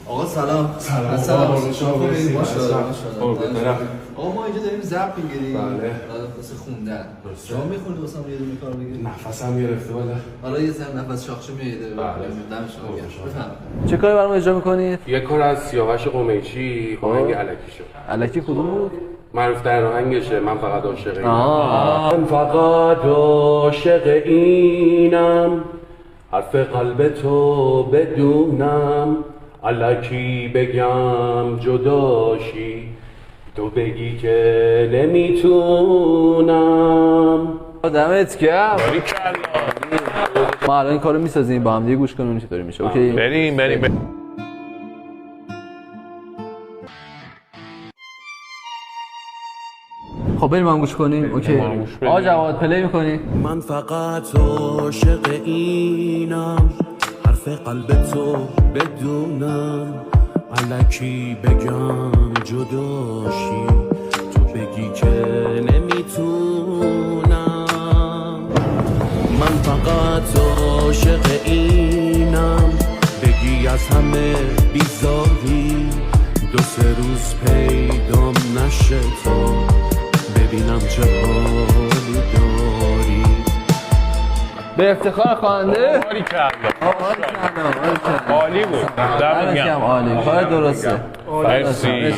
آقا سلام. سلام. آقا ما اینجا داریم ضبط می‌گیریم. بله. واسه خوندن. شما می‌خونید واسه یه دونه کار بگیرید؟ نفسم گرفته بله. حالا یه ذره نفس شاخشه میاد. دم شما گرم. بفهم. چه کاری برام اجرا می‌کنید؟ یه کار از سیاوش قمیچی آهنگ الکی شد. الکی کدوم بود؟ معروف در آهنگشه من فقط عاشق اینم. من فقط عاشق اینم. حرف قلب تو بدونم. الکی بگم جداشی تو بگی که نمیتونم. دمت گرم. ما الان این کارو میسازیم با هم دیگه گوش کنیم چطوری میشه. اوکی بریم. خب بریم هم گوش کنیم. اوکی آقا جواد پلی می‌کنی؟ من فقط عاشق اینم. حرف قلب تو بدونم. الکی بگم جداشی تو بگی که نمیتونم. من فقط عاشق اینم. بگی از همه بیزاری دو سه روز پیدام نشه تا ببینم چه حالی داری. به افتخار خواننده. عالی بود. دمت گرم. عالی کار درسته. مرسی.